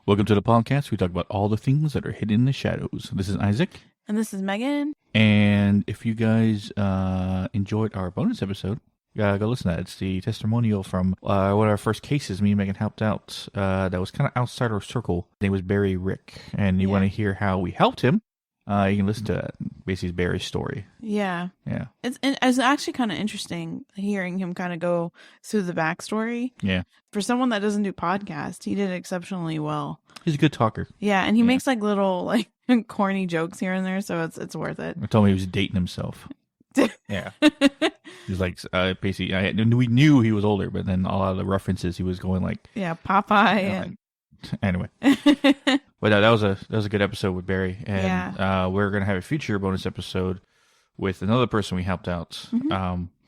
Welcome to the podcast. We talk about all the things that are hidden in the shadows. This is Isaac. And this is Megan. And if you guys enjoyed our bonus episode, go listen to that. It's the testimonial from one of our first cases me and Megan helped out that was kind of outside our circle. His name was Barry Rick. And you want to hear how we helped him, you can listen to that. Basically, Barry's story. Yeah. Yeah. It's actually kind of interesting hearing him kind of go through the backstory. Yeah. For someone that doesn't do podcasts, he did exceptionally well. He's a good talker. Yeah, and he makes like little corny jokes here and there, so it's worth it. I told me he was dating himself. Yeah. He's like, basically, we knew he was older, but then a lot of the references he was going like... Yeah, Popeye. Anyway. But that was a good episode with Barry. And we're going to have a future bonus episode with another person we helped out,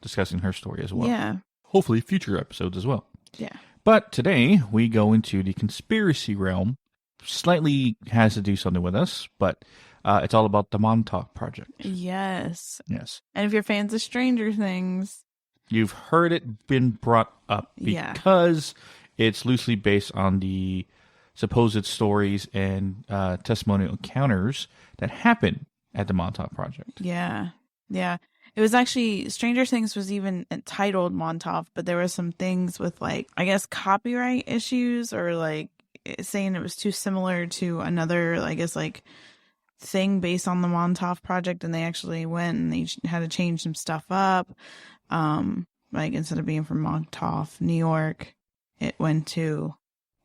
discussing her story as well. Yeah. Hopefully future episodes as well. Yeah. But today we go into the conspiracy realm. Slightly has to do something with us, but it's all about the Montauk Project. Yes. Yes. And if you're fans of Stranger Things, you've heard it been brought up because it's loosely based on the supposed stories and testimonial encounters that happened at the Montauk Project. Yeah. Yeah. It was actually, Stranger Things was even titled Montauk, but there were some things with copyright issues or saying it was too similar to another, thing based on the Montauk Project, and they actually went and they had to change some stuff up. Instead of being from Montauk, New York, it went to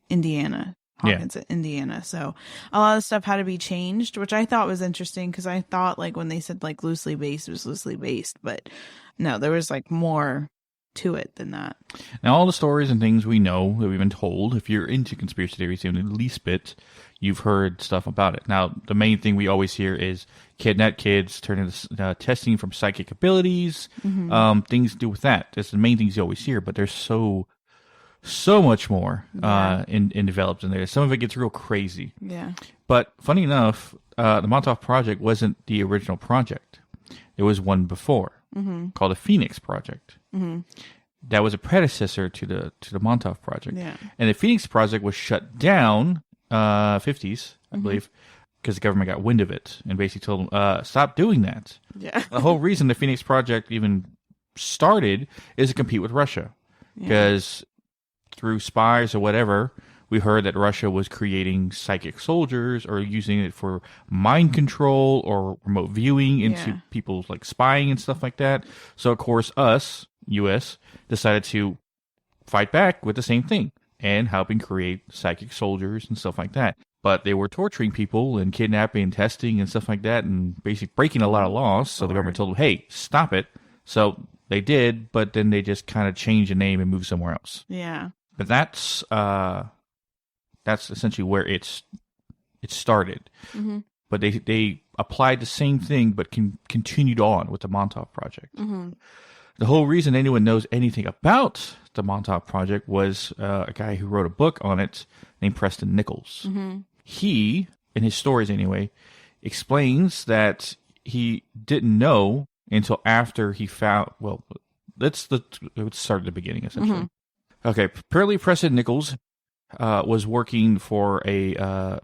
Indiana. Hawkins at Indiana. So a lot of stuff had to be changed, which I thought was interesting because I thought when they said loosely based, it was loosely based, but no, there was more to it than that. Now, all the stories and things we know that we've been told, if you're into conspiracy theories even the least bit, you've heard stuff about it. Now, the main thing we always hear is kidnap kids, turn into testing from psychic abilities, things to do with that. That's the main things you always hear, but there's so much more in developed in there. Some of it gets real crazy. Yeah. But funny enough, the Montauk Project wasn't the original project. There was one before called the Phoenix Project. That was a predecessor to the Montauk Project. Yeah. And the Phoenix Project was shut down 50s, I believe, because the government got wind of it and basically told them, stop doing that. Yeah. The whole reason the Phoenix Project even started is to compete with Russia. Because through spies or whatever, we heard that Russia was creating psychic soldiers or using it for mind control or remote viewing into people's spying and stuff like that. So, of course, us, U.S., decided to fight back with the same thing and helping create psychic soldiers and stuff like that. But they were torturing people and kidnapping and testing and stuff like that and basically breaking a lot of laws. So the government told them, hey, stop it. So they did, but then they just kind of changed the name and moved somewhere else. Yeah. But that's essentially where it started. But they applied the same thing, but continued on with the Montauk Project. The whole reason anyone knows anything about the Montauk Project was a guy who wrote a book on it named Preston Nichols. He, in his stories anyway, explains he didn't know until after he found. Well, let's start at the beginning essentially. Okay, apparently Preston Nichols was working for a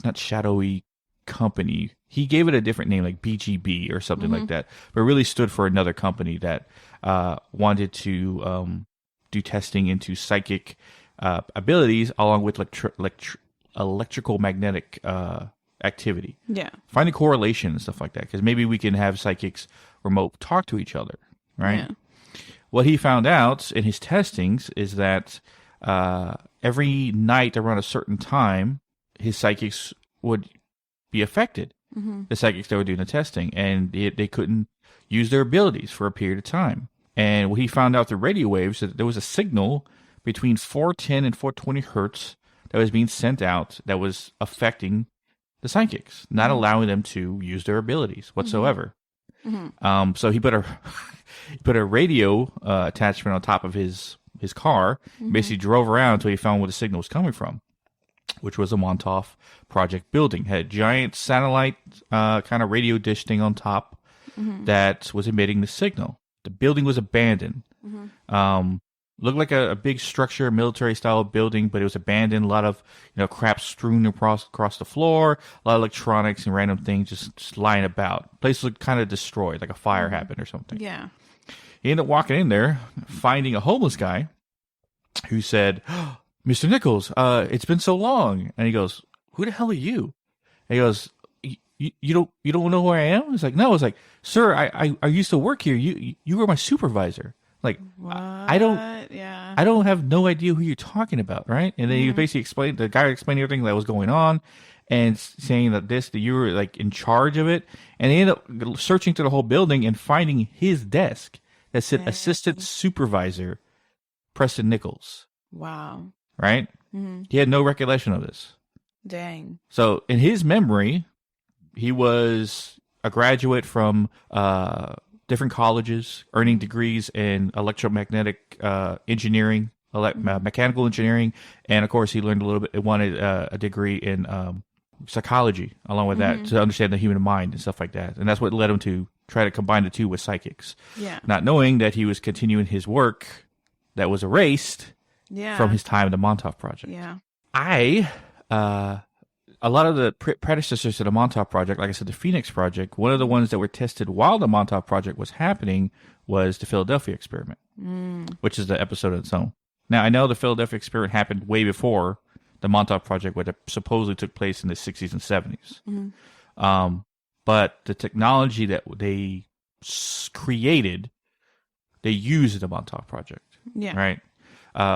not shadowy company. He gave it a different name, like BGB or something like that, but really stood for another company that wanted to do testing into psychic abilities along with electrical magnetic activity. Yeah, find a correlation and stuff like that, because maybe we can have psychics remote talk to each other, right? Yeah. What he found out in his testings is that every night around a certain time, his psychics would be affected. The psychics that were doing the testing, and they couldn't use their abilities for a period of time. And what he found out through radio waves, that there was a signal between 410 and 420 hertz that was being sent out that was affecting the psychics, not allowing them to use their abilities whatsoever. So he put a radio attachment on top of his car, basically drove around until he found where the signal was coming from, which was a Montauk Project building. Had a giant satellite kind of radio dish thing on top that was emitting the signal. The building was abandoned. Looked like a big structure, military style building, but it was abandoned. A lot of crap strewn across the floor. A lot of electronics and random things just lying about. Place looked kind of destroyed, like a fire happened or something. Yeah. He ended up walking in there, finding a homeless guy who said, oh, "Mr. Nichols, it's been so long." And he goes, "Who the hell are you?" And he goes, You don't know who I am?" It's like, "No." It's like, "Sir, I used to work here. You were my supervisor." Like, What? I don't have no idea who you're talking about, right? And then he basically explained, the guy explained everything that was going on, and saying that you were like in charge of it. And they ended up searching through the whole building and finding his desk that said Assistant Supervisor Preston Nichols. Wow. Right? He had no recollection of this. Dang. So in his memory, he was a graduate from different colleges, earning degrees in electromagnetic engineering, mechanical engineering, and of course he learned a little bit. He wanted a degree in psychology along with that to understand the human mind and stuff like that. And that's what led him to try to combine the two with psychics. Yeah. Not knowing that he was continuing his work that was erased from his time at the Montauk Project. Yeah. A lot of the predecessors to the Montauk Project, like I said, the Phoenix Project, one of the ones that were tested while the Montauk Project was happening was the Philadelphia Experiment, which is the episode of its own. Now, I know the Philadelphia Experiment happened way before the Montauk Project, which supposedly took place in the 60s and 70s. But the technology that they created, they used at the Montauk Project. Yeah. Right?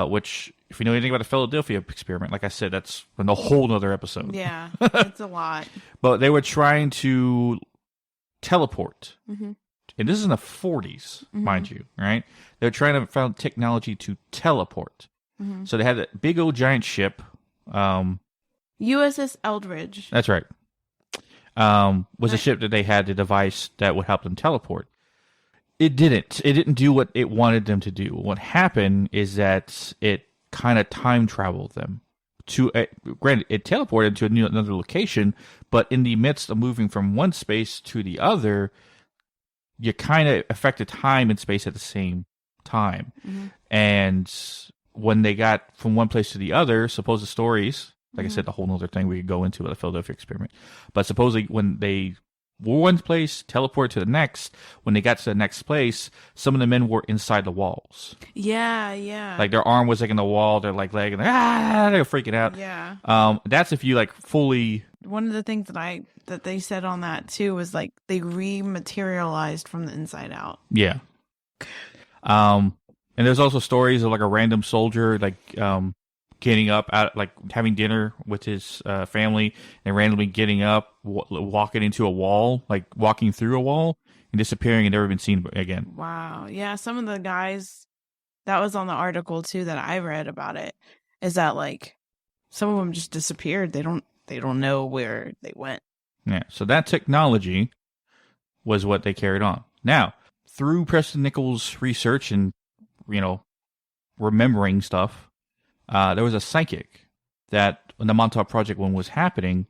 Which, if you know anything about the Philadelphia Experiment, like I said, that's a whole other episode. Yeah, it's a lot. But they were trying to teleport. And this is in the 40s, mind you, right? They were trying to find technology to teleport. So they had a big old giant ship. USS Eldridge. That's right. Was a ship that they had the device that would help them teleport. It didn't do what it wanted them to do. What happened is that it kind of time traveled them to, granted, it teleported to another location, but in the midst of moving from one space to the other, you kind of affected time and space at the same time. And when they got from one place to the other, supposed stories, like I said, the whole other thing we could go into with the Philadelphia Experiment, but supposedly when they were one place, teleport to the next. When they got to the next place, some of the men were inside the walls. Yeah. Like their arm was like in the wall, their like leg, and they're freaking out. Yeah. That's if you like fully. One of the things that they said on that too was like they rematerialized from the inside out. Yeah. And there's also stories of like a random soldier like getting up out, like having dinner with his family, and randomly getting up, walking into a wall, like walking through a wall and disappearing and never been seen again. Wow. Yeah. Some of the guys that was on the article too that I read about it is that like some of them just disappeared. They don't know where they went. Yeah. So that technology was what they carried on. Now, through Preston Nichols' research and, remembering stuff, there was a psychic that when the Montauk Project one was happening,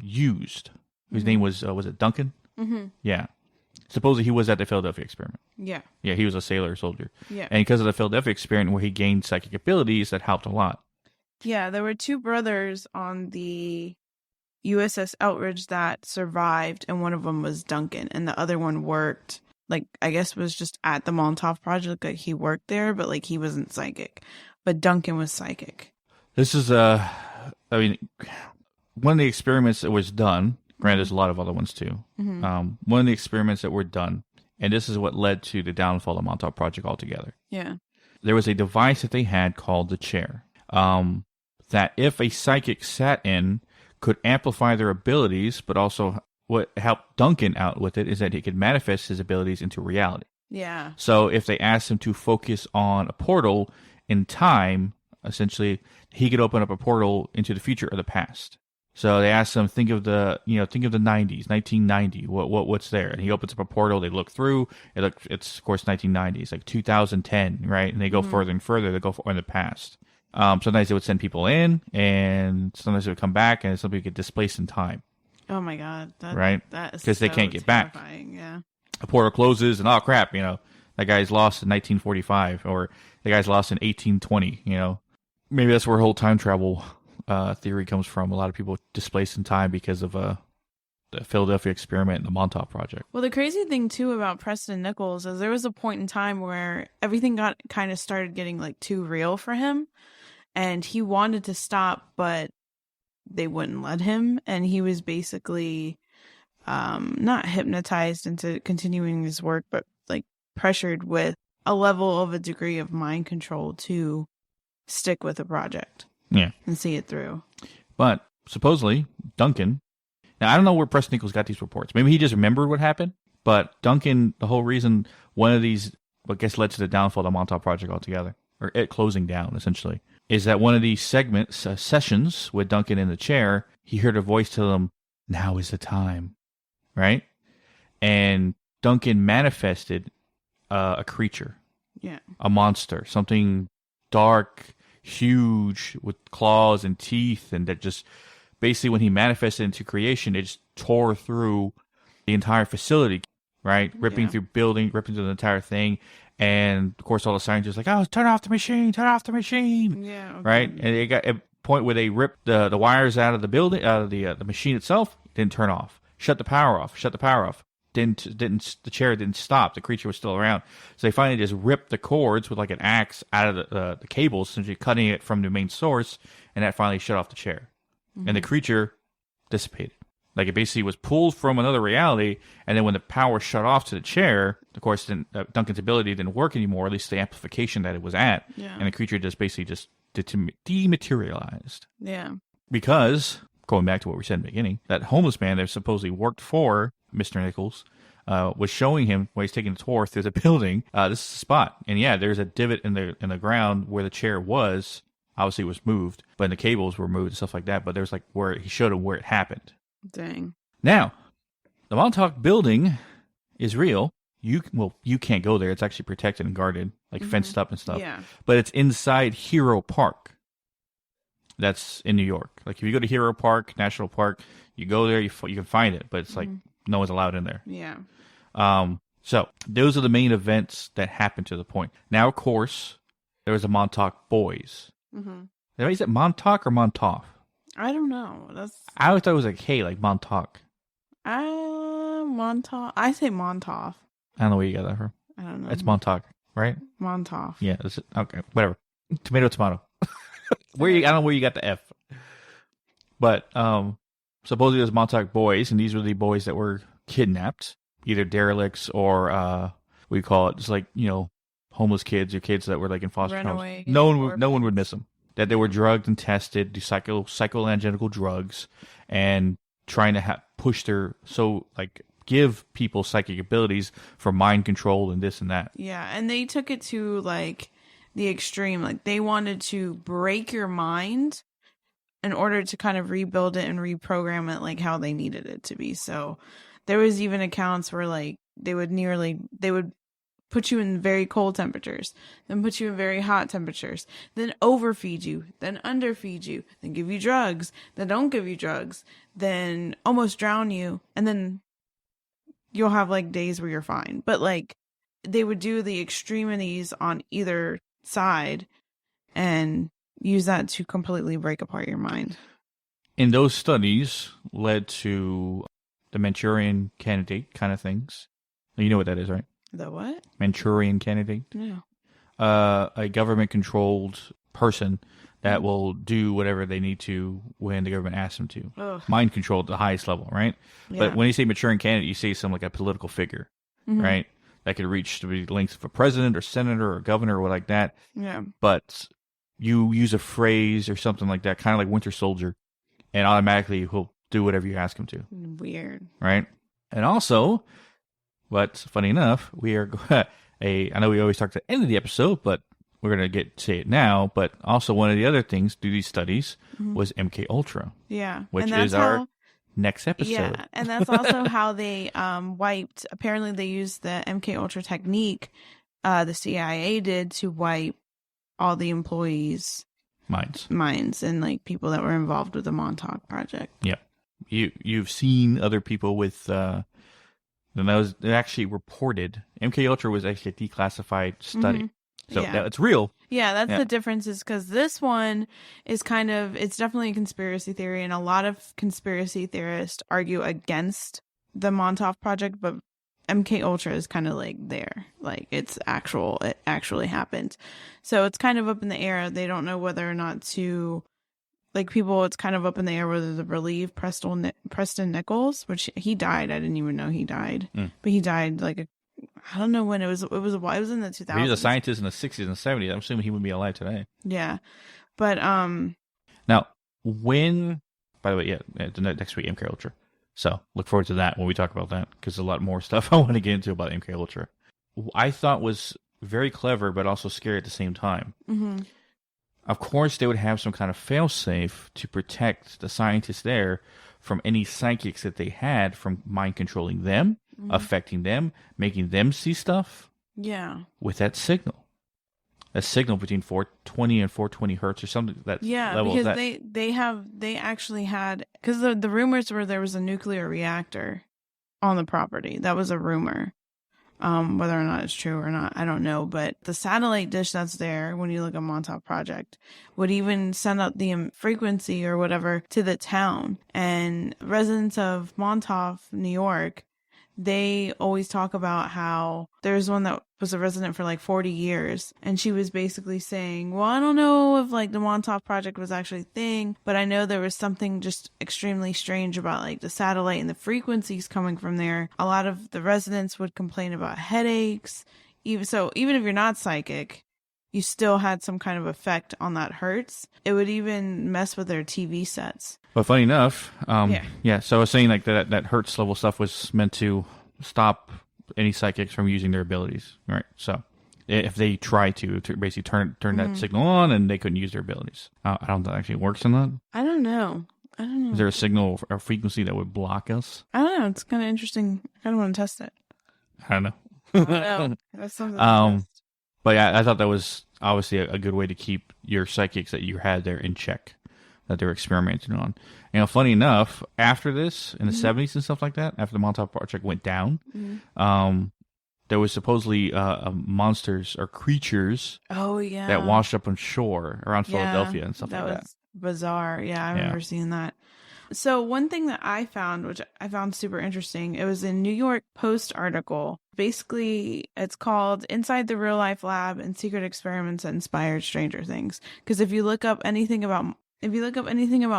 used. Whose name was it Duncan? Yeah. Supposedly he was at the Philadelphia Experiment. Yeah. Yeah, he was a soldier. Yeah. And because of the Philadelphia Experiment where he gained psychic abilities, that helped a lot. Yeah, there were two brothers on the USS Eldridge that survived, and one of them was Duncan, and the other one worked, like, I guess was just at the Montauk Project, like he worked there, but like he wasn't psychic. But Duncan was psychic. This is, one of the experiments that was done, granted there's a lot of other ones too, one of the experiments that were done, and this is what led to the downfall of the Montauk Project altogether. Yeah. There was a device that they had called the chair, that if a psychic sat in, could amplify their abilities, but also what helped Duncan out with it is that he could manifest his abilities into reality. Yeah. So if they asked him to focus on a portal in time, essentially, he could open up a portal into the future or the past. So they asked him, think of the 90s, 1990, what's there? And he opens up a portal, they look through, it's of course 1990s, like 2010, right? And they go further and further, they go in the past. Sometimes they would send people in, and sometimes they would come back, and somebody get displaced in time. Oh my God. Right? That is because they can't get back. Yeah. A portal closes, and oh crap, That guy's lost in 1945, or the guy's lost in 1820. You know, maybe that's where whole time travel theory comes from. A lot of people displaced in time because of the Philadelphia experiment and the Montauk Project. Well, the crazy thing too about Preston Nichols is there was a point in time where everything got kind of started getting like too real for him, and he wanted to stop, but they wouldn't let him, and he was basically not hypnotized into continuing his work, but like pressured with a level of a degree of mind control to stick with a project. Yeah. And see it through. But supposedly, Duncan, now I don't know where Preston Nichols got these reports. Maybe he just remembered what happened, but Duncan, the whole reason one of these, I guess, led to the downfall of the Montauk Project altogether, or it closing down, essentially, is that one of these sessions with Duncan in the chair, he heard a voice tell him, "Now is the time." Right? And Duncan manifested a creature. Yeah. A monster. Something dark, huge, with claws and teeth, and that just, basically when he manifested into creation, it just tore through the entire facility, right? Ripping through building, ripping through the entire thing. And, of course, all the scientists like, "Oh, turn off the machine, turn off the machine." Yeah. Okay. Right? And it got a point where they ripped the wires out of the building, out of the machine itself, didn't turn off. Shut the power off. The chair didn't stop. The creature was still around. So they finally just ripped the cords with like an axe out of the cables, essentially cutting it from the main source, and that finally shut off the chair. Mm-hmm. And the creature dissipated. Like it basically was pulled from another reality, and then when the power shut off to the chair, of course, then Duncan's ability didn't work anymore, at least the amplification that it was at, and the creature just basically just dematerialized. Yeah. Because, going back to what we said in the beginning, that homeless man that supposedly worked for Mr. Nichols was showing him when he's taking a tour through the building, this is the spot. And yeah, there's a divot in the ground where the chair was. Obviously it was moved, but the cables were moved and stuff like that. But there's like where he showed him where it happened. Dang. Now, the Montauk Building is real. You can't go there. It's actually protected and guarded, like fenced up and stuff. Yeah. But it's inside Hero Park. That's in New York. Like if you go to Hero Park, National Park, you go there, you can find it, but it's like no one's allowed in there. Yeah. So those are the main events that happened to the point. Now, of course, there was the Montauk Boys. Mm-hmm. Is it Montauk or Montauk? I don't know. I always thought it was like K, like Montauk. Montauk. I say Montauk. I don't know where you got that from. I don't know. It's Montauk, right? Montauk. Yeah. That's it. Okay. Whatever. Tomato. I don't know where you got the F. But supposedly it was Montauk Boys, and these were the boys that were kidnapped, either derelicts or what do you call it? Just like, homeless kids or kids that were like in foster homes. No one would miss them. That they were drugged and tested, do psychoanalytical drugs, and trying to give people psychic abilities for mind control and this and that. Yeah, and they took it to like the extreme. Like they wanted to break your mind in order to kind of rebuild it and reprogram it like how they needed it to be. So there was even accounts where like they would put you in very cold temperatures, then put you in very hot temperatures, then overfeed you, then underfeed you, then give you drugs, then don't give you drugs, then almost drown you, and then you'll have like days where you're fine. But like they would do the extremities on either side and use that to completely break apart your mind. And those studies led to the Manchurian Candidate kind of things. You know what that is, right? The what? Manchurian Candidate? Yeah. A government-controlled person that will do whatever they need to when the government asks them to. Ugh. Mind control at the highest level, right? Yeah. But when you say Manchurian Candidate, you say something like a political figure, right? That could reach to the length of a president or senator or governor or like that. Yeah. But you use a phrase or something like that, kind of like Winter Soldier, and automatically he'll do whatever you ask him to. Weird. Right? And also, but funny enough, we are I know we always talk at the end of the episode, but we're going to say it now. But also one of the other things to these studies was MK Ultra. Yeah. Which is our next episode. Yeah. And that's also how they wiped. Apparently they used the MK Ultra technique the CIA did to wipe all the employees' minds and like people that were involved with the Montauk Project. Yeah. You've seen other people with And that was actually reported. MK Ultra was actually a declassified study. So it's real. Yeah, that's the difference, is because this one is kind of, it's definitely a conspiracy theory, and a lot of conspiracy theorists argue against the Montauk Project, but MK Ultra is kind of like there. Like, it actually happened. So it's kind of up in the air. They don't know whether or not to, like, people, it's kind of up in the air whether to believe Preston Nichols, which he died. I didn't even know he died. But he died like I don't know when it was in the 2000s. He was a scientist in the 60s and 70s. I'm assuming he would be alive today. Yeah. But now, when, by the way, the next week, MK Ultra. So look forward to that when we talk about that, because there's a lot more stuff I want to get into about MK Ultra. I thought was very clever, but also scary at the same time. Of course, they would have some kind of failsafe to protect the scientists there from any psychics that they had from mind controlling them, affecting them, making them see stuff. Yeah. With that signal. A signal between 420 and 420 hertz or something. That level because of that. they actually had, because the rumors were there was a nuclear reactor on the property. That was a rumor. Whether or not it's true or not, I don't know. But the satellite dish that's there, when you look at Montauk Project, would even send out the frequency or whatever to the town. And residents of Montauk, New York, they always talk about how there's one that was a resident for like 40 years. And she was basically saying, well, I don't know if like the Montauk Project was actually a thing, but I know there was something just extremely strange about like the satellite and the frequencies coming from there. A lot of the residents would complain about headaches. Even if you're not psychic, you still had some kind of effect on that hertz. It would even mess with their TV sets. But funny enough, so I was saying like that hertz level stuff was meant to stop any psychics from using their abilities, right? So if they try to basically turn that signal on, and they couldn't use their abilities. I don't think that actually works in that. I don't know. Is there a signal or frequency that would block us? I don't know. It's kind of interesting. I kind of want to test it. I don't know. I don't know. That's something to test. But yeah, I thought that was obviously a good way to keep your psychics that you had there in check, that they were experimenting on. You know, funny enough, after this, in the 70s and stuff like that, after the Montauk Project went down, there was supposedly monsters or creatures that washed up on shore around Philadelphia and stuff like that. That was bizarre. Yeah, I remember seeing that. So one thing that I found, which I found super interesting, it was a New York Post article. Basically, it's called Inside the Real Life Lab and Secret Experiments That Inspired Stranger Things. Because if you look up anything about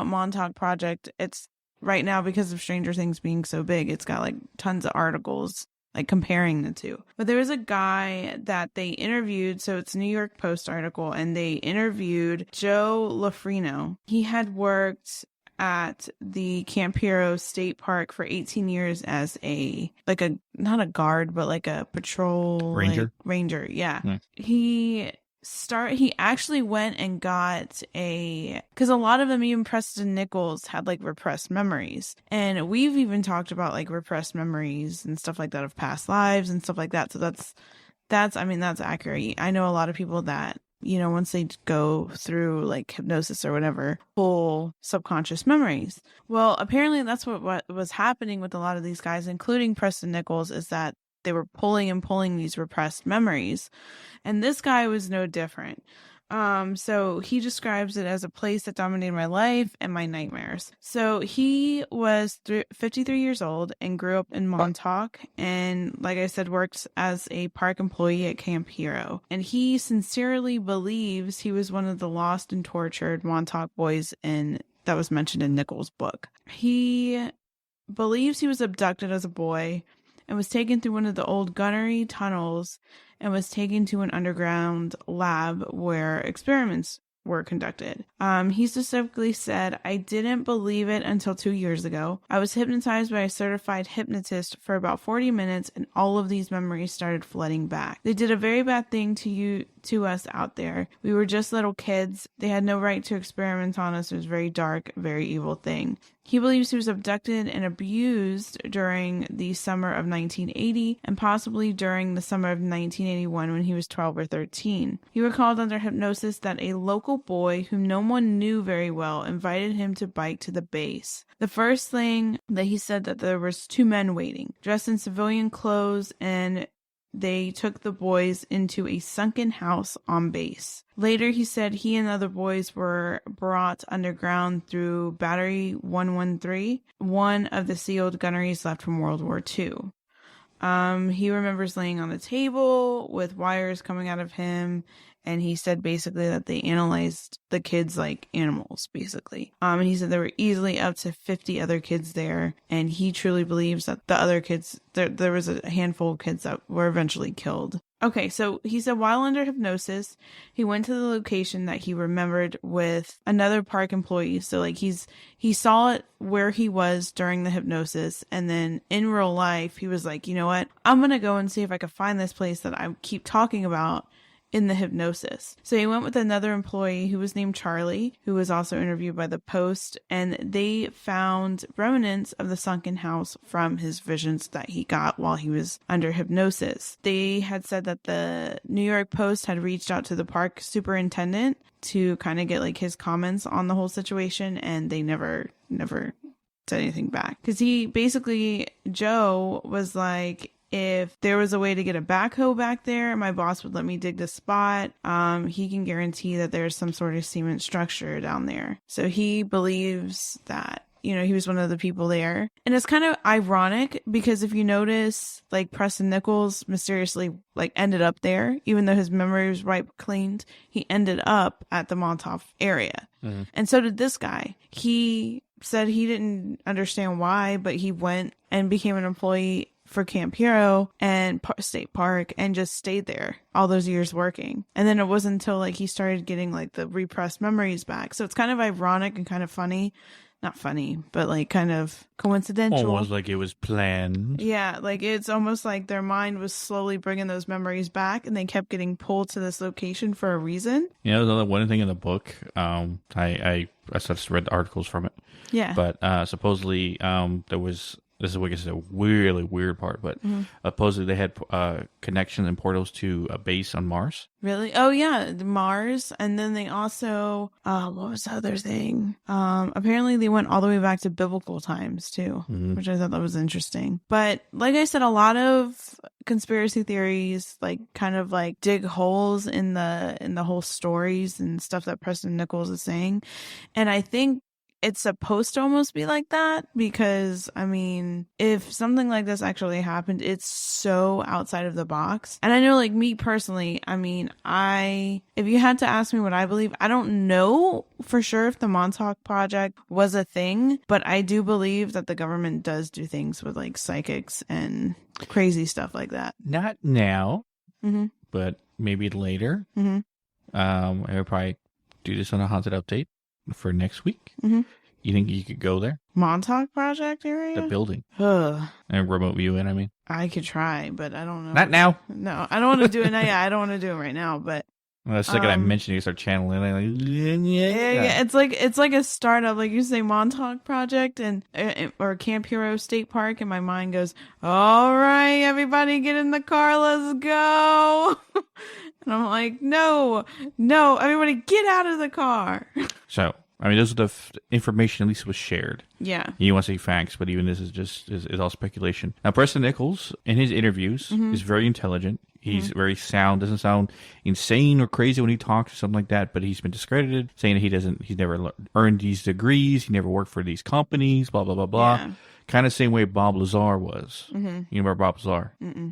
Montauk Project, it's right now, because of Stranger Things being so big, it's got like tons of articles like comparing the two. But there was a guy that they interviewed, so it's a New York Post article, and they interviewed Joe Lafrino. He had worked at the Camp Hero State Park for 18 years as not a guard, but like a patrol ranger. Yeah. He actually went and got because a lot of them, even Preston Nichols, had like repressed memories. And we've even talked about like repressed memories and stuff like that of past lives and stuff like that. So that's accurate. I know a lot of people that, you know, once they go through like hypnosis or whatever, pull subconscious memories. Well, apparently that's what was happening with a lot of these guys, including Preston Nichols, is that they were pulling these repressed memories. And this guy was no different. So he describes it as a place that dominated my life and my nightmares. So he was 53 years old and grew up in Montauk, and like I said, worked as a park employee at Camp Hero. And he sincerely believes he was one of the lost and tortured Montauk Boys that was mentioned in Nichols' book. He believes he was abducted as a boy and was taken through one of the old gunnery tunnels and was taken to an underground lab where experiments were conducted. He specifically said, I didn't believe it until 2 years ago. I was hypnotized by a certified hypnotist for about 40 minutes, and all of these memories started flooding back. They did a very bad thing to us out there. We were just little kids. They had no right to experiment on us. It was a very dark, very evil thing. He believes he was abducted and abused during the summer of 1980 and possibly during the summer of 1981 when he was 12 or 13. He recalled under hypnosis that a local boy whom no one knew very well invited him to bike to the base. The first thing that he said that there was two men waiting, dressed in civilian clothes, and they took the boys into a sunken house on base. Later, he said he and other boys were brought underground through Battery 113, one of the sealed gunneries left from World War II. He remembers laying on the table with wires coming out of him, and he said basically that they analyzed the kids like animals, basically. And he said there were easily up to 50 other kids there, and he truly believes that the other kids, there was a handful of kids that were eventually killed. Okay, so he said while under hypnosis, he went to the location that he remembered with another park employee. So like he saw it where he was during the hypnosis, and then in real life, he was like, you know what? I'm going to go and see if I can find this place that I keep talking about in the hypnosis. So he went with another employee who was named Charlie, who was also interviewed by the Post, and they found remnants of the sunken house from his visions that he got while he was under hypnosis. They had said that the New York Post had reached out to the park superintendent to kind of get like his comments on the whole situation, and they never said anything back. Because Joe was like, if there was a way to get a backhoe back there, my boss would let me dig the spot. He can guarantee that there's some sort of cement structure down there. So he believes that, he was one of the people there. And it's kind of ironic because if you notice, like Preston Nichols mysteriously ended up there, even though his memory was wiped cleaned, he ended up at the Montauk area. Mm-hmm. And so did this guy. He said he didn't understand why, but he went and became an employee for Camp Hero and State Park and just stayed there all those years working. And then it wasn't until he started getting the repressed memories back. So it's kind of ironic and kind of funny. Not funny, but kind of coincidental. Almost like it was planned. Yeah, it's almost like their mind was slowly bringing those memories back and they kept getting pulled to this location for a reason. There's another one thing in the book. I just read the articles from it. Yeah. But supposedly there was... This is what is a really weird part, but supposedly they had connections and portals to a base on Mars. Really? Oh, yeah, Mars. And then they also, what was the other thing? Apparently they went all the way back to biblical times, too, which I thought that was interesting. But like I said, a lot of conspiracy theories dig holes in the whole stories and stuff that Preston Nichols is saying. And I think it's supposed to almost be like that because, if something like this actually happened, it's so outside of the box. And I know, me personally, if you had to ask me what I believe, I don't know for sure if the Montauk Project was a thing, but I do believe that the government does do things with psychics and crazy stuff like that. Not now, but maybe later. I would probably do this on a haunted update for next week. You think you could go there? Montauk Project area? The building. Ugh. And remote view in, I could try, but I don't know. Not now. No, I don't want to do it now. Yeah, I don't want to do it right now, but... Well, the second I mention it, you start channeling yeah. It's like a startup. Like you say Montauk Project or Camp Hero State Park, and my mind goes, all right, everybody get in the car, let's go. And I'm like, no, everybody get out of the car. So, those are the information at least was shared. Yeah. You want to say facts, but even this is all speculation. Now, Preston Nichols, in his interviews, is very intelligent. He's very sound, doesn't sound insane or crazy when he talks or something like that, but he's been discredited, saying that he's never earned these degrees, he never worked for these companies, blah, blah, blah, blah. Yeah. Kind of same way Bob Lazar was. You know about Bob Lazar?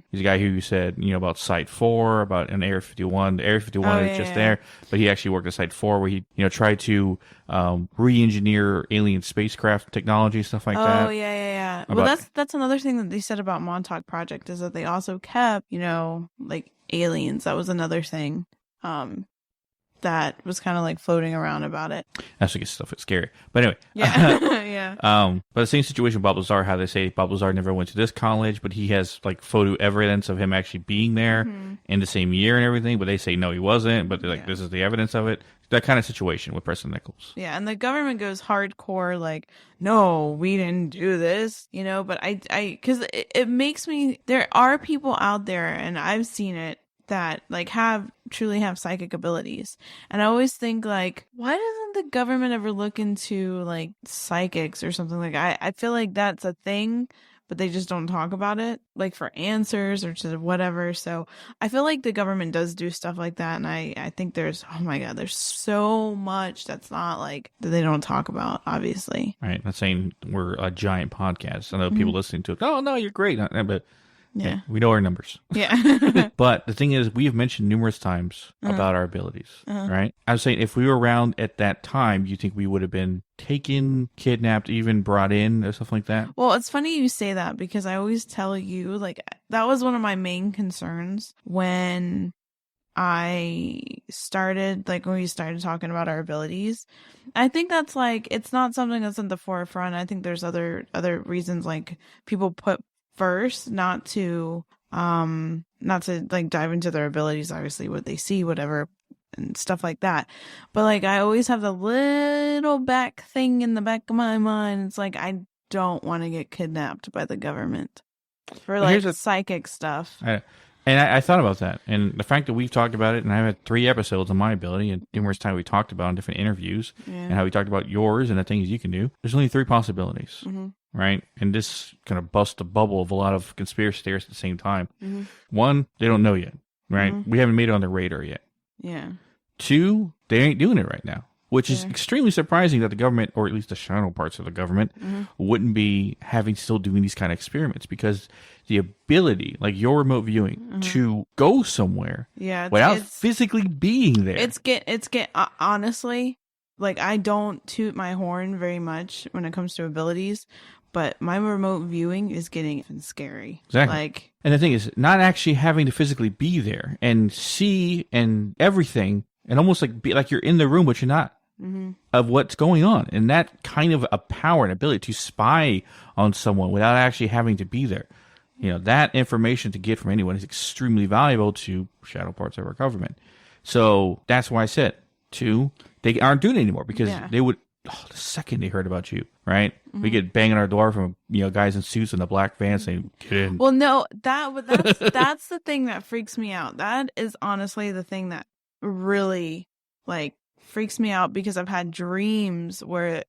He's a guy who said, about Site 4, about an Area 51. The Area 51 is just there, but he actually worked at Site 4 where he, tried to re-engineer alien spacecraft technology, stuff like that. Oh, yeah. Well, that's another thing that they said about Montauk Project is that they also kept, aliens. That was another thing. that was kind of like floating around about it. That's what gets stuff scary. But anyway. Yeah. Yeah. But the same situation with Bob Lazar, how they say Bob Lazar never went to this college, but he has like photo evidence of him actually being there in the same year and everything, but they say no, he wasn't, but they're like, this is the evidence of it. That kind of situation with Preston Nichols. Yeah, and the government goes hardcore, like, no, we didn't do this, you know, but because it makes me, there are people out there, and I've seen it, that like truly have psychic abilities. And I always think like, why doesn't the government ever look into like psychics or something? Like I feel like that's a thing, but they just don't talk about it, like for answers or to whatever. So I feel like the government does do stuff like that. And I think there's, oh my God, there's so much that's not like, that they don't talk about, obviously. Right. Not saying we're a giant podcast. I know people listening to it, oh no, you're great. But yeah, we know our numbers. Yeah. But the thing is, we have mentioned numerous times about our abilities, right? I was saying, if we were around at that time, you think we would have been taken, kidnapped, even brought in, or stuff like that? Well, it's funny you say that, because I always tell you, like, that was one of my main concerns when I started, like, when we started talking about our abilities. I think that's like, it's not something that's in the forefront. I think there's other reasons, like, people put first, not to like dive into their abilities, obviously what they see, whatever, and stuff like that. But like, I always have the little back thing in the back of my mind. It's like, I don't want to get kidnapped by the government for like psychic stuff. I thought about that, and the fact that we've talked about it, and I've had 3 episodes on my ability, and numerous times we talked about in different interviews, and how we talked about yours and the things you can do. There's only 3 possibilities, right? And this kind of busts the bubble of a lot of conspiracy theorists at the same time. 1, they don't know yet, right? We haven't made it on the radar yet. Yeah. 2, they ain't doing it right now, which is extremely surprising that the government, or at least the shadow parts of the government, wouldn't be still doing these kind of experiments, because the ability, like your remote viewing, to go somewhere without physically being there. Honestly, like, I don't toot my horn very much when it comes to abilities, but my remote viewing is getting scary. Exactly. Like, and the thing is, not actually having to physically be there and see and everything, and almost like be like you're in the room, but you're not, of what's going on. And that kind of a power and ability to spy on someone without actually having to be there. You know, that information to get from anyone is extremely valuable to shadow parts of our government. So that's why I said, 2, they aren't doing it anymore, because they would, the second they heard about you, right? We get banging our door from, guys in suits in the black van saying, get in. Well, no, that's the thing that freaks me out. That is honestly the thing that really like freaks me out, because I've had dreams where,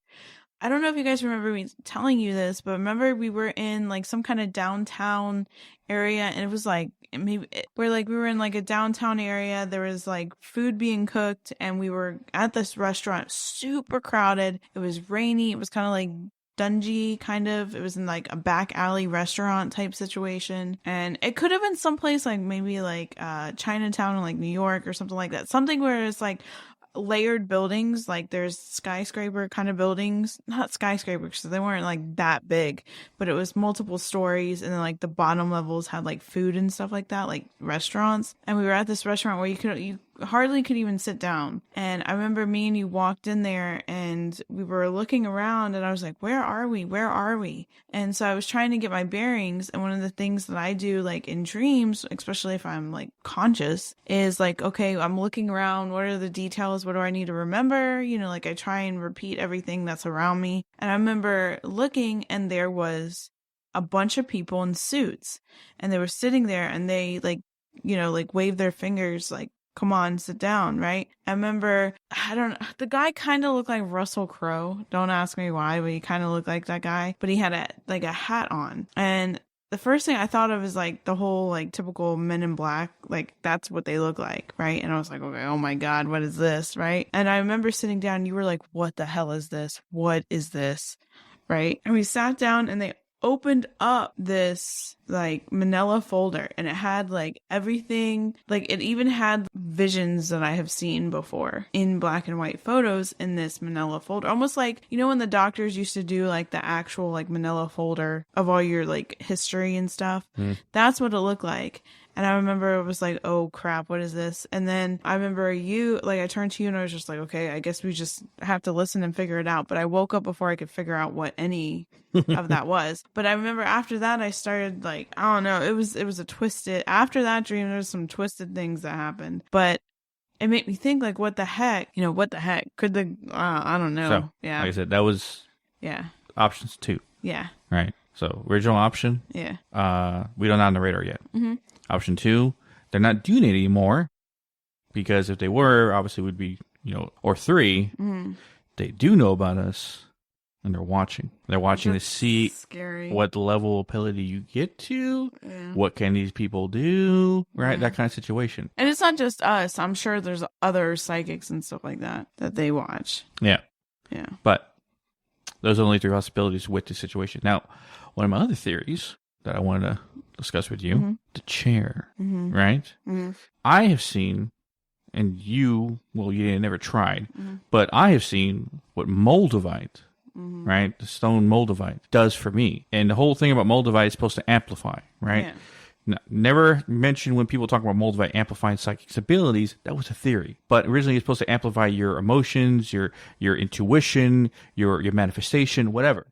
I don't know if you guys remember me telling you this, but remember we were in like some kind of downtown area, and it was like, we were in like a downtown area. There was like food being cooked, and we were at this restaurant, super crowded. It was rainy. It was kind of like dungy, kind of. It was in like a back alley restaurant type situation, and it could have been someplace like maybe like Chinatown in like New York or something like that. Something where it's like layered buildings, like there's skyscraper kind of buildings, not skyscrapers, so they weren't like that big, but it was multiple stories, and then like the bottom levels had like food and stuff like that, like restaurants. And we were at this restaurant where you hardly could even sit down. And I remember me and you walked in there, and we were looking around, and I was like, where are we? And so I was trying to get my bearings. And one of the things that I do, like in dreams, especially if I'm like conscious, is like, okay, I'm looking around. What are the details? What do I need to remember? Like I try and repeat everything that's around me. And I remember looking, and there was a bunch of people in suits, and they were sitting there, and they like waved their fingers like, come on, sit down, right? I remember, the guy kind of looked like Russell Crowe. Don't ask me why, but he kind of looked like that guy. But he had a hat on. And the first thing I thought of is like the whole like typical Men in Black, like that's what they look like, right? And I was like, okay, oh my God, what is this, right? And I remember sitting down, and you were like, what the hell is this? What is this, right? And we sat down, and they opened up this like manila folder, and it had like everything, like it even had visions that I have seen before in black and white photos in this manila folder, almost like, when the doctors used to do like the actual like manila folder of all your like history and stuff. That's what it looked like. And I remember it was like, oh crap, what is this? And then I remember I turned to you and I was just like, okay, I guess we just have to listen and figure it out. But I woke up before I could figure out what any of that was. But I remember after that, I started like, I don't know, it was a twisted, after that dream, there was some twisted things that happened. But it made me think like, what the heck? What the heck? I don't know. So, Yeah. like I said, that was options 2. Yeah. Right. So, original option. Yeah. We don't have on the radar yet. Mm-hmm. Option 2, they're not doing it anymore, because if they were, obviously would be, or 3, they do know about us and they're watching. They're watching to see scary. What level of ability you get to, what can these people do, right? That kind of situation. And it's not just us. I'm sure there's other psychics and stuff like that they watch. Yeah. Yeah. But those are only 3 possibilities with the situation. Now, one of my other theories that I wanted to discuss with you, the chair, right? Mm-hmm. I have seen, and you never tried, but I have seen what Moldavite, right? The stone Moldavite does for me. And the whole thing about Moldavite is supposed to amplify, right? Yeah. Never mention when people talk about Moldavite amplifying psychic abilities. That was a theory. But originally it's supposed to amplify your emotions, your intuition, your manifestation, whatever.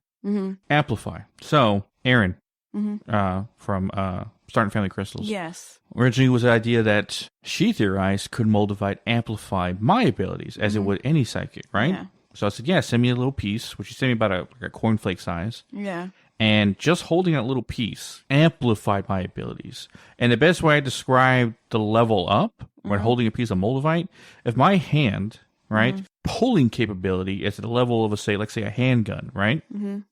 Amplify. So, Aaron, from Starting Family Crystals. Yes. Originally was the idea that she theorized could Moldavite amplify my abilities as it would any psychic, right? Yeah. So I said, send me a little piece, which you sent me about a cornflake size. Yeah. And just holding that little piece amplified my abilities. And the best way I describe the level up when holding a piece of Moldavite, if my hand, right, pulling capability is at the level of let's say a handgun, right?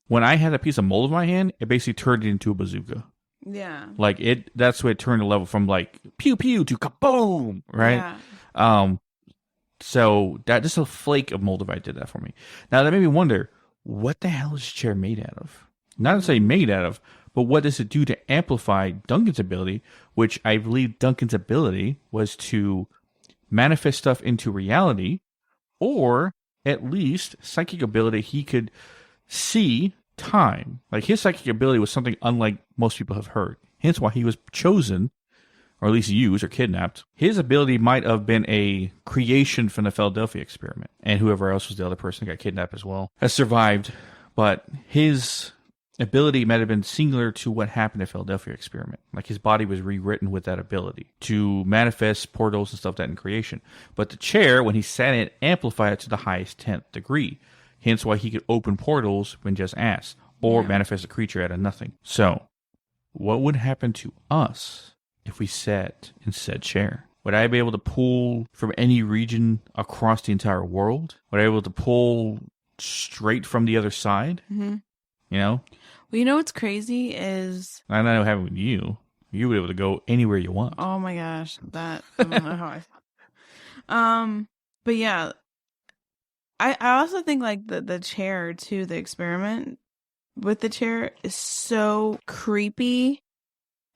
When I had a piece of mold in my hand, it basically turned it into a bazooka. Yeah. Like that's where it turned the level from like pew pew to kaboom, right? Yeah. So that just a flake of Moldavite did that for me. Now that made me wonder, what the hell is this chair made out of? Not to say made out of, but what does it do to amplify Duncan's ability, which I believe Duncan's ability was to manifest stuff into reality, or at least psychic ability he could see time. Like his psychic ability was something unlike most people have heard. Hence why he was chosen, or at least used or kidnapped. His ability might have been a creation from the Philadelphia experiment. And whoever else was the other person that got kidnapped as well has survived. But his ability might have been singular to what happened in the Philadelphia experiment. Like his body was rewritten with that ability to manifest portals and stuff that in creation. But the chair, when he sat in it, amplified it to the highest 10th degree. Hence why he could open portals when just asked, or manifest a creature out of nothing. So, what would happen to us if we sat in said chair? Would I be able to pull from any region across the entire world? Would I be able to pull straight from the other side? Mm-hmm. You know? Well, you know what's crazy is... I know having with you, you would be able to go anywhere you want. Oh my gosh. I don't know how I felt. But yeah, I also think like the chair too, the experiment with the chair is so creepy.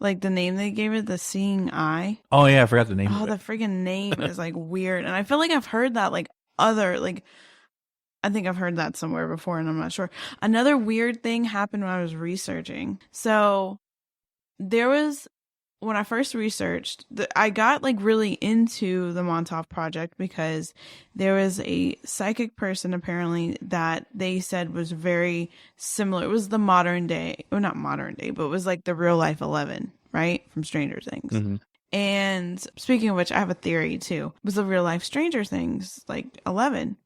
Like the name they gave it, the seeing eye. Oh yeah, I forgot the name. Oh, the freaking name is like weird, and I feel like I've heard that I think I've heard that somewhere before, and I'm not sure. Another weird thing happened when I was researching. So there was, when I first researched, I got like really into the Montauk Project because there was a psychic person apparently that they said was very similar. It was the modern day, or not modern day, but it was like the real life 11, right? From Stranger Things. Mm-hmm. And speaking of which, I have a theory too. It was the real life Stranger Things, like 11.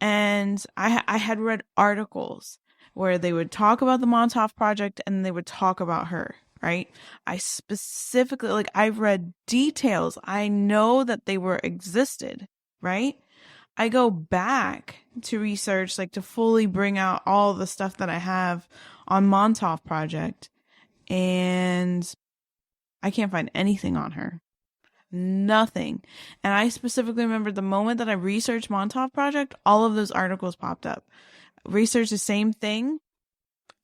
And I had read articles where they would talk about the Montauk Project and they would talk about her, right? I specifically, like, I've read details. I know that they existed, right? I go back to research, like, to fully bring out all the stuff that I have on Montauk Project, and I can't find anything on her. Nothing. And I specifically remember the moment that I researched Montauk Project, all of those articles popped up. Researched the same thing,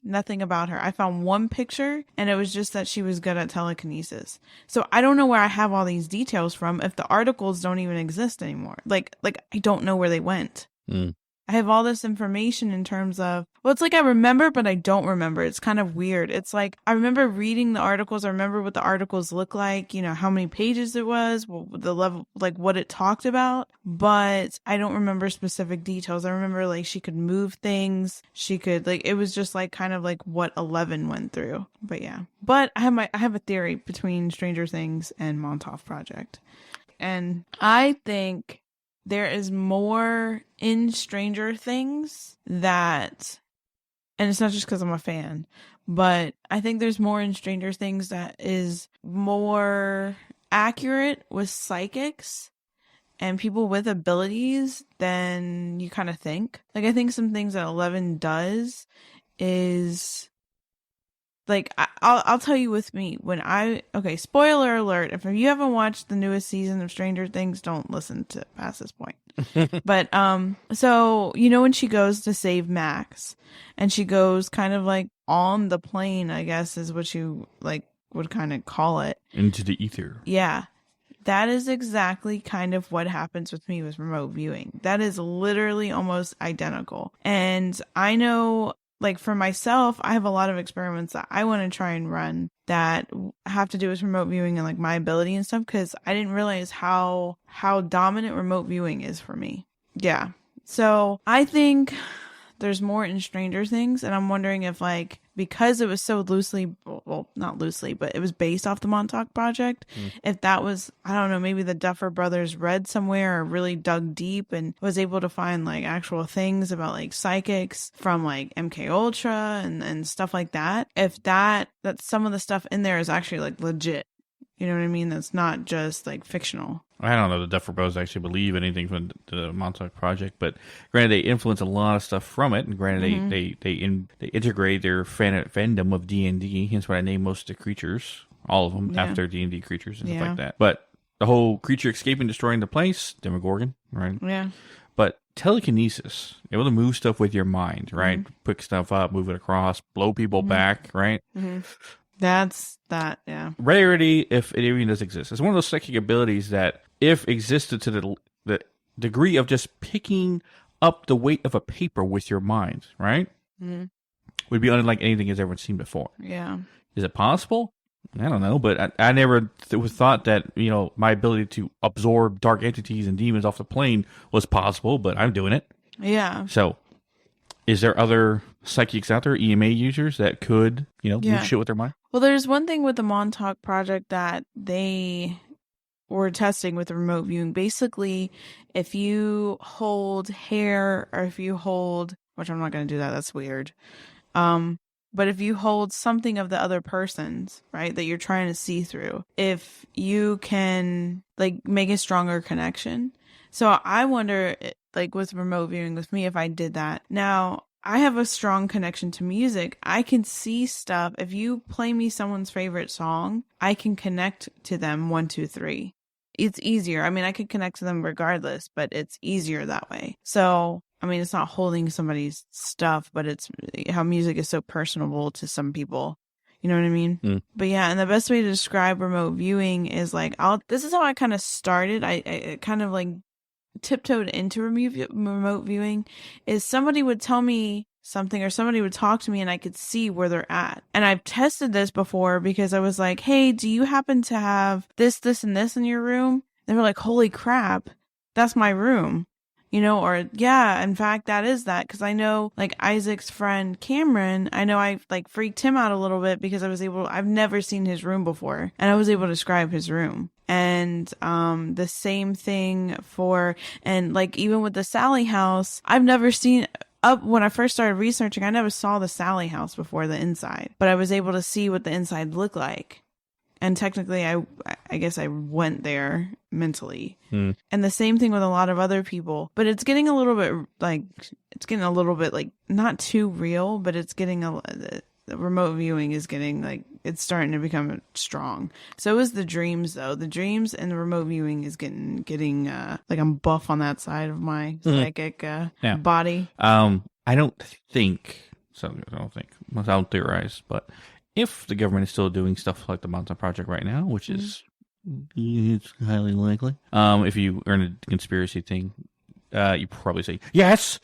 nothing about her. I found one picture, and it was just that she was good at telekinesis. So I don't know where I have all these details from if the articles don't even exist anymore. Like I don't know where they went. Mm. I have all this information in terms of, well, it's like I remember, but I don't remember. It's kind of weird. It's like I remember reading the articles. I remember what the articles look like, you know, how many pages it was, the level, like what it talked about, but I don't remember specific details. I remember like she could move things. She could like, it was just like kind of like what 11 went through. But yeah, but I have a theory between Stranger Things and Montauk Project. And I think there is more in Stranger Things that, and it's not just because I'm a fan, but I think there's more in Stranger Things that is more accurate with psychics and people with abilities than you kind of think. Like, I think some things that 11 does is, like, I'll tell you with me, okay, spoiler alert, if you haven't watched the newest season of Stranger Things, don't listen to past this point. But, so, you know, when she goes to save Max, and she goes kind of like on the plane, I guess is what you, like, would kind of call it. Into the ether. Yeah. That is exactly kind of what happens with me with remote viewing. That is literally almost identical. And I know, like, for myself, I have a lot of experiments that I want to try and run that have to do with remote viewing and like my ability and stuff, because I didn't realize how dominant remote viewing is for me. Yeah. So I think there's more in Stranger Things, and I'm wondering if, like, because it was so loosely, well, not loosely, but it was based off the Montauk Project, if that was, I don't know, maybe the Duffer Brothers read somewhere or really dug deep and was able to find, like, actual things about, like, psychics from, like, MK Ultra and stuff like that. If that some of the stuff in there is actually, like, legit. You know what I mean? That's not just, like, fictional. I don't know the Duffer Bros actually believe anything from the Montauk Project, but granted, they influence a lot of stuff from it, and granted, they integrate their fandom of D&D, hence why I name most of the creatures, all of them, after D&D creatures and stuff like that. But the whole creature escaping, destroying the place, Demogorgon, right? Yeah. But telekinesis, able to move stuff with your mind, right? Pick stuff up, move it across, blow people back, right? That's that, yeah. Rarity, if it even does exist. It's one of those psychic abilities that, if existed to the degree of just picking up the weight of a paper with your mind, right? Would be unlike anything has ever seen before. Yeah. Is it possible? I don't know, but I never thought that, you know, my ability to absorb dark entities and demons off the plane was possible, but I'm doing it. Yeah. So, is there other psychics out there, EMA users, that could, you know, move shit with their mind? Well, there's one thing with the Montauk Project that they were testing with the remote viewing. Basically, if you hold hair, or if you hold, which I'm not going to do that, that's weird. But if you hold something of the other person's, right, that you're trying to see through, if you can, like, make a stronger connection. So I wonder, like, with remote viewing with me, if I did that. Now, I have a strong connection to music. I can see stuff. If you play me someone's favorite song, I can connect to them 1, 2, 3. It's easier. I mean, I could connect to them regardless, but it's easier that way. So, I mean, it's not holding somebody's stuff, but it's how music is so personable to some people. You know what I mean? But yeah, and the best way to describe remote viewing is like, this is how I kind of started. I kind of like tiptoed into remote viewing, is somebody would tell me something or somebody would talk to me and I could see where they're at. And I've tested this before because I was like, hey, do you happen to have this, and this in your room? They were like, holy crap, that's my room. You know, or yeah, in fact, that is that. Because I know, like, Isaac's friend Cameron, I know I, like, freaked him out a little bit because I've never seen his room before. And I was able to describe his room. And the same thing and like, even with the Sally house, I've never seen, when I first started researching, I never saw the Sally house before, the inside. But I was able to see what the inside looked like. And technically, I guess I went there mentally. And the same thing with a lot of other people. But it's getting a little bit, like, not too real, but it's getting the remote viewing is getting, like, it's starting to become strong. So is the dreams, though. The dreams and the remote viewing is getting like, I'm buff on that side of my psychic body. I don't think, I'll theorize, but if the government is still doing stuff like the Montauk Project right now, which is it's highly likely, if you earn a conspiracy thing, you probably say yes.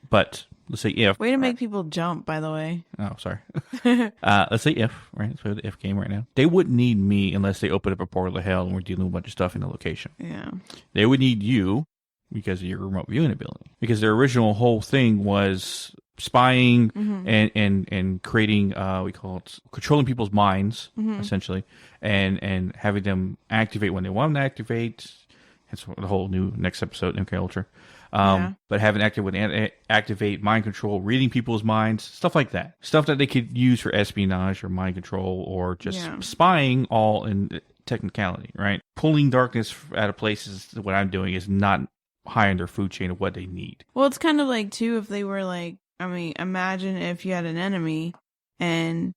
But let's say if. Way to make people jump, by the way. Oh, sorry. Let's say if, right? Let's play the if game right now. They wouldn't need me unless they open up a portal to hell and we're dealing with a bunch of stuff in the location. Yeah. They would need you because of your remote viewing ability. Because their original whole thing was spying and creating, we call it controlling people's minds, essentially, and having them activate when they want them to activate. That's the whole new next episode, MK Ultra. But having activate mind control, reading people's minds, stuff like that. Stuff that they could use for espionage or mind control or just spying, all in technicality, right? Pulling darkness out of places, what I'm doing is not high on their food chain of what they need. Well, it's kind of like, too, if they were like, I mean, imagine if you had an enemy and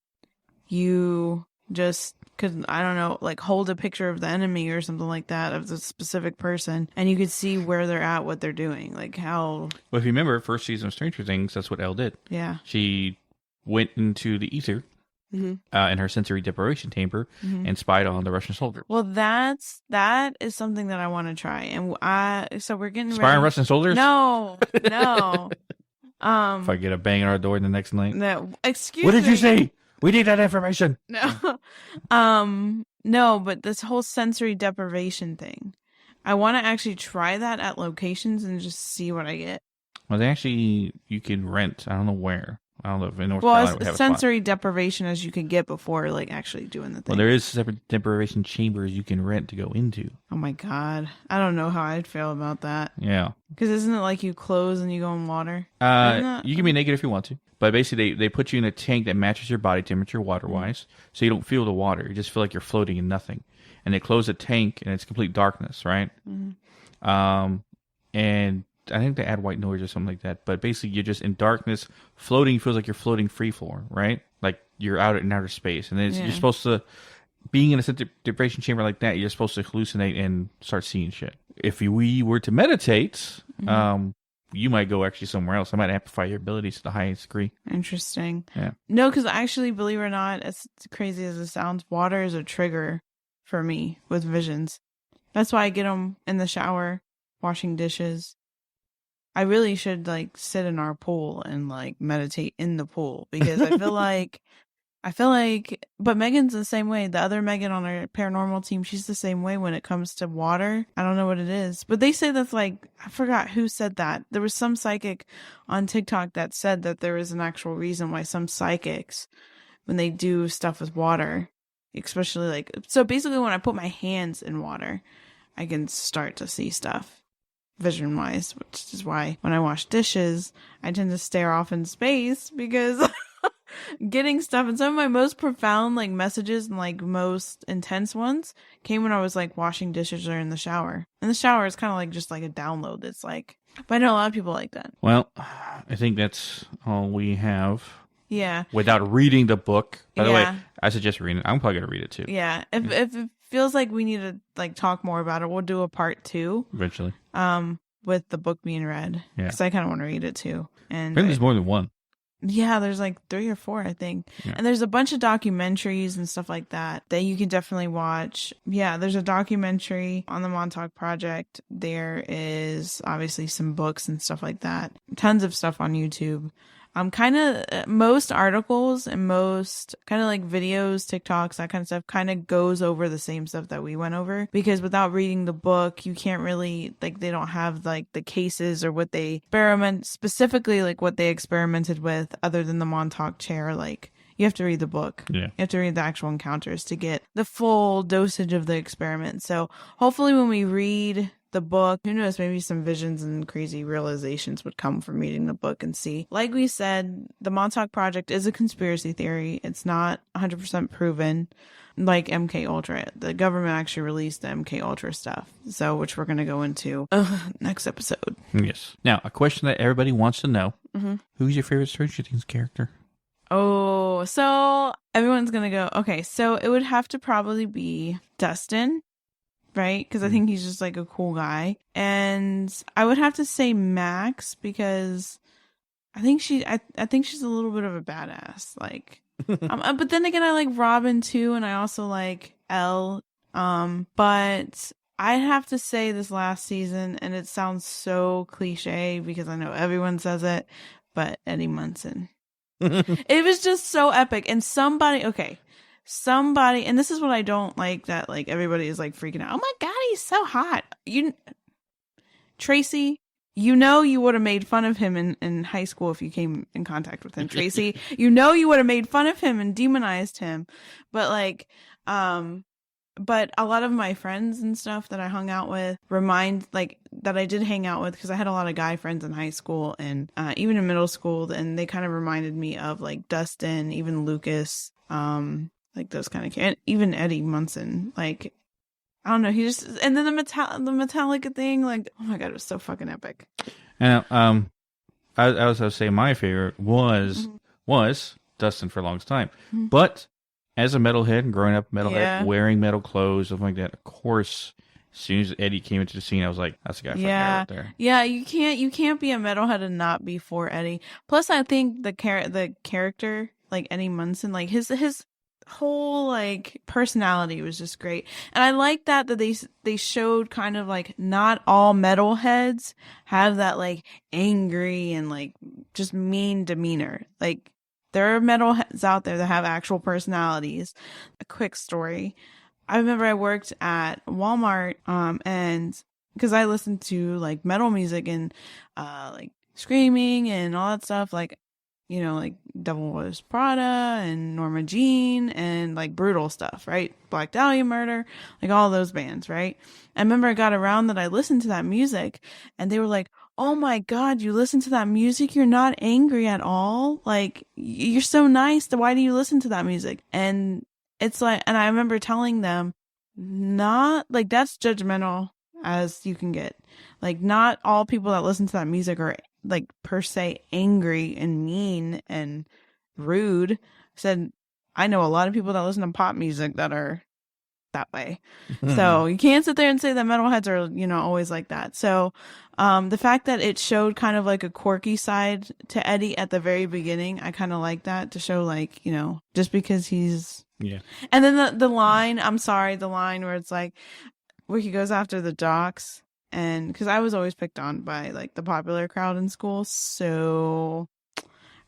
you just could, I don't know, like hold a picture of the enemy or something like that of the specific person, and you could see where they're at, what they're doing, like how. Well, if you remember, first season of Stranger Things, that's what Elle did. Yeah. She went into the ether in her sensory deprivation chamber and spied on the Russian soldier. Well, that is something that I want to try, and so we're getting spy on Russian soldiers. No. If I get a bang on our door in the next night. No, excuse me. What did you say? We need that information. No. No, but this whole sensory deprivation thing. I want to actually try that at locations and just see what I get. Well, you can rent. I don't know where. I don't know if in North Carolina we have sensory deprivation as you could get before, like, actually doing the thing. Well, there is separate deprivation chambers you can rent to go into. Oh, my God. I don't know how I'd feel about that. Yeah. Because isn't it like you close and you go in water? You can be naked if you want to. But basically, they put you in a tank that matches your body temperature water-wise, so you don't feel the water. You just feel like you're floating in nothing. And they close the tank, and it's complete darkness, right? And I think they add white noise or something like that. But basically, you're just in darkness, floating. Feels like you're floating free floor, right? Like you're out in outer space. And then you're supposed to, being in a deprivation chamber like that, you're supposed to hallucinate and start seeing shit. If we were to meditate, you might go actually somewhere else. I might amplify your abilities to the highest degree. Interesting. Yeah. No, because actually, believe it or not, as crazy as it sounds, water is a trigger for me with visions. That's why I get them in the shower, washing dishes. I really should like sit in our pool and like meditate in the pool because I feel like, but Megan's the same way. The other Megan on our paranormal team, she's the same way when it comes to water. I don't know what it is, but they say that's like, I forgot who said that. There was some psychic on TikTok that said that there is an actual reason why some psychics, when they do stuff with water, especially like, so basically when I put my hands in water, I can start to see stuff vision wise, which is why when I wash dishes, I tend to stare off in space because getting stuff, and some of my most profound like messages and like most intense ones came when I was like washing dishes or in the shower. And the shower is kind of like just like a download. It's like, but I know a lot of people like that. Well, I think that's all we have. Yeah. Without reading the book. By the way, I suggest reading it. I'm probably gonna read it too. Yeah. If it feels like we need to like talk more about it, we'll do a part 2 eventually. With the book being read. Yeah. Because I kind of want to read it too. And I think there's more than one. Yeah, there's like 3 or 4, I think. Yeah. And there's a bunch of documentaries and stuff like that you can definitely watch. Yeah, there's a documentary on the Montauk Project. There is obviously some books and stuff like that. Tons of stuff on YouTube. Kind of most articles and most kind of like videos, TikToks, that kind of stuff kind of goes over the same stuff that we went over, because without reading the book, you can't really like, they don't have like the cases or what they experiment specifically, like what they experimented with other than the Montauk chair. Like you have to read the book. Yeah. You have to read the actual encounters to get the full dosage of the experiment. So hopefully when we read the book, who knows, maybe some visions and crazy realizations would come from reading the book and see. Like we said, the Montauk Project is a conspiracy theory. It's not 100% proven, like MK Ultra. The government actually released the MK Ultra stuff, so which we're going to go into next episode. Yes. Now, a question that everybody wants to know. Who's your favorite Stranger Things character? Oh, so everyone's going to go, okay, so it would have to probably be Dustin. Right? Because I think he's just like a cool guy. And I would have to say Max, because I think I think she's a little bit of a badass. Like, but then again, I like Robin too, and I also like Elle. But I'd have to say this last season, and it sounds so cliche because I know everyone says it, but Eddie Munson. It was just so epic. And somebody, and this is what I don't like, that like everybody is like freaking out. Oh my God, he's so hot. Tracy, you would have made fun of him in high school if you came in contact with him. Tracy, you would have made fun of him and demonized him. But like, but a lot of my friends and stuff that I hung out with that I did hang out with, because I had a lot of guy friends in high school and even in middle school, and they kind of reminded me of like Dustin, even Lucas, like those kind of, and even Eddie Munson. Like, I don't know, he just, and then the Metallica thing, like, oh my God, it was so fucking epic. And I was going to say my favorite was Dustin for a long time, but as a metalhead and growing up metalhead, wearing metal clothes, stuff like that, of course, as soon as Eddie came into the scene, I was like, that's the guy right there. Yeah, you can't be a metalhead and not be for Eddie. Plus, I think the character, like Eddie Munson, like his whole like personality was just great. And I like that they showed kind of like not all metalheads have that like angry and like just mean demeanor. Like, there are metalheads out there that have actual personalities. A quick story. I remember I worked at Walmart, and because I listened to like metal music and like screaming and all that stuff, like, like Devil Wears Prada and Norma Jean and like brutal stuff, right? Black Dahlia Murder, like all those bands, right? I remember I got around that I listened to that music, and they were like, oh my God, you listen to that music? You're not angry at all? Like, you're so nice. Why do you listen to that music? And it's like, and I remember telling them, not like, that's judgmental as you can get. Like, not all people that listen to that music are like per se angry and mean and rude. I said, I know a lot of people that listen to pop music that are that way. So you can't sit there and say that metalheads are, always like that. So the fact that it showed kind of like a quirky side to Eddie at the very beginning, I kind of like that, to show like, just because he's, and then the line, the line where it's like, where he goes after the jocks, and because I was always picked on by like the popular crowd in school, so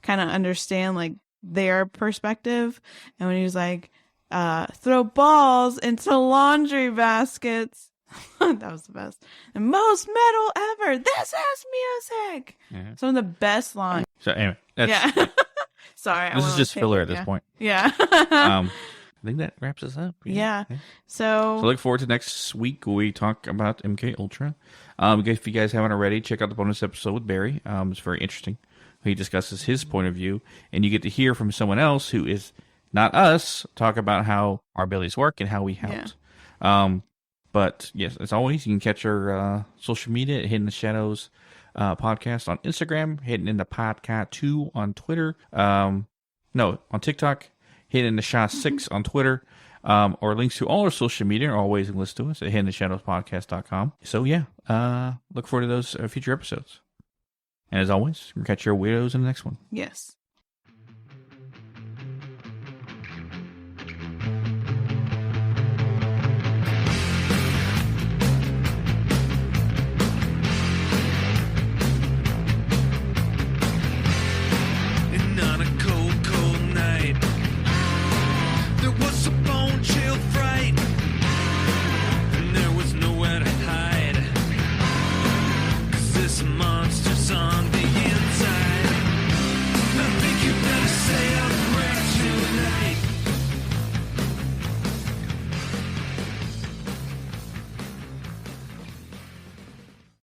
kind of understand like their perspective. And when he was like, throw balls into laundry baskets. That was the best. The most metal ever. This is music. Yeah. Some of the best lines. So anyway, that's, sorry. This is just filler at this point. Yeah. I think that wraps us up. Yeah. So look forward to next week when we talk about MK Ultra. If you guys haven't already, check out the bonus episode with Barry. It's very interesting. He discusses his point of view, and you get to hear from someone else who is not us talk about how our abilities work and how we help. But yes, as always, you can catch our social media at Hidden in the Shadows podcast on Instagram, Hidden in the Podcast 2 on Twitter. On TikTok, Hidden in the Shadows 6 on Twitter. Or links to all our social media are always in list to us at hiddenshadowspodcast.com. So look forward to those future episodes. And as always, we'll catch your weirdos in the next one. Yes.